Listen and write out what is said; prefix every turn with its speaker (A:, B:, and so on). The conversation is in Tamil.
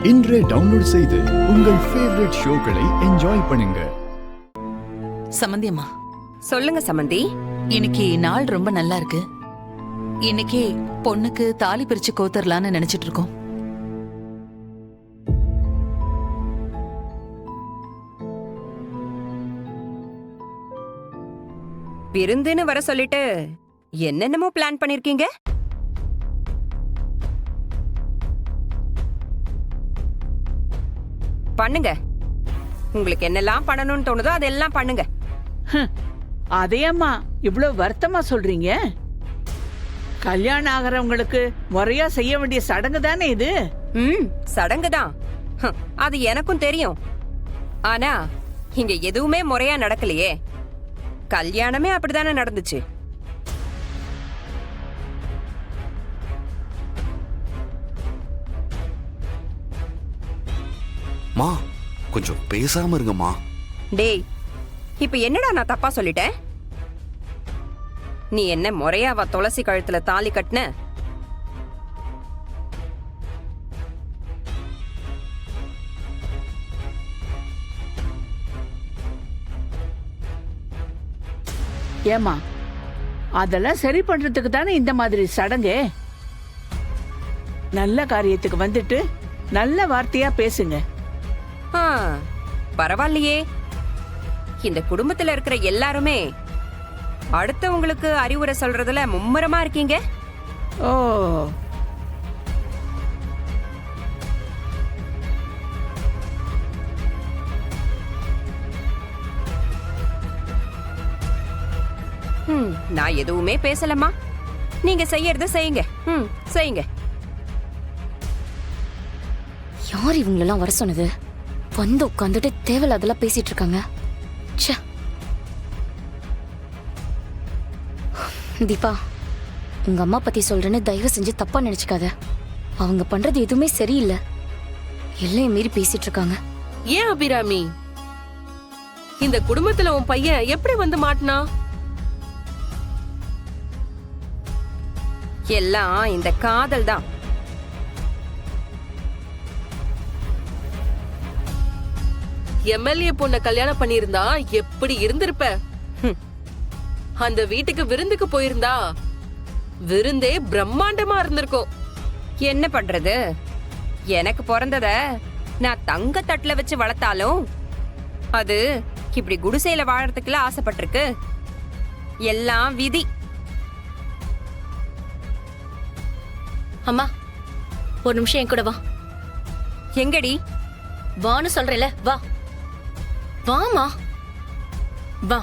A: இன்றே டவுன்லோட் செய்து உங்கள் ஃபேவரட் ஷோக்களை என்ஜாய் பண்ணுங்க.
B: சமந்தி அம்மா,
C: சொல்லுங்க சமந்தி.
B: இன்னைக்கு நாள் ரொம்ப நல்லா இருக்கு. இன்னைக்கு பொண்ணுக்கு தாலி பிரிச்சு கோத்தரலான்னு நினைச்சிட்டு இருக்கோம்.
C: விருந்துன்னு வர சொல்லிட்டு என்னென்னமோ பிளான் பண்ணிருக்கீங்க. பண்ணுங்க. உங்களுக்கு என்னெல்லாம் பண்ணணும்னு தோணுதோ அதெல்லாம் பண்ணுங்க.
D: அதையம்மா இவ்வளவு வருத்தமா சொல்றீங்க? கல்யாணம் ஆகிறவங்களுக்கு முறையா செய்ய வேண்டிய சடங்கு தானே இது.
C: சடங்குதான், அது எனக்கும் தெரியும். ஆனா இங்க எதுவுமே முறையா நடக்கலையே. கல்யாணமே அப்படித்தானே நடந்துச்சு.
E: மா, கொஞ்சம் பேசாம இருங்கம்மா.
C: டேய், இப்ப என்னடா நான் தப்பா சொல்லிட்டேன்? நீ என்ன முறையாவா துளசி கழுத்துல தாலி கட்டின?
D: ஏமா, அதெல்லாம் சரி பண்றதுக்கு தானே இந்த மாதிரி சடங்கு. நல்ல காரியத்துக்கு வந்துட்டு நல்ல வார்த்தையா பேசுங்க.
C: பரவாயில்லையே, இந்த குடும்பத்துல இருக்கிற எல்லாருமே அடுத்தவங்களுக்கு அறிவுரை சொல்றதுல மும்முரமா இருக்கீங்க.
D: ஓ,
C: நான் எதுவுமே பேசலம்மா. நீங்க செய்யறத செய்யுங்க. செய்யுங்க.
F: யார் இவங்களெல்லாம் வர சொன்னது? வந்து உட்காந்துட்டு தேவையில்லாதெல்லாம் பேசிட்டு இருக்காங்க. தீபா, உங்க அம்மா பத்தி சொல்றேன்னு தயவு செஞ்சு தப்பா நினைச்சுக்காத. அவங்க பண்றது எதுவுமே சரியில்லை. எல்லாம் மீறி பேசிட்டு இருக்காங்க.
G: ஏன் அபிராமி, இந்த குடும்பத்துல உன் பையன் எப்படி வந்து மாட்டினா?
C: எல்லாம் இந்த காதல் தான்.
G: எம்எல்ஏ பொண்ண கல்யாணம் பண்ணிருந்தா எப்படி இருந்திருப்ப? அந்த வீட்டுக்கு விருந்துக்கு போயிருந்தா விருந்தே பிரம்மாண்டமா இருந்திருக்கும்.
C: என்ன பண்றது, எனக்கு பிறந்தத நான் தங்க தட்டுல வச்சு வளர்த்தாலும் அது இப்படி குடிசையில வாழறதுக்குள்ள ஆசைப்பட்டிருக்கு. எல்லாம் விதி.
F: அம்மா, ஒரு நிமிஷம் என் கூட வா.
C: எங்கடி?
F: வான்னு சொல்றேல, வா. வாமா, வா.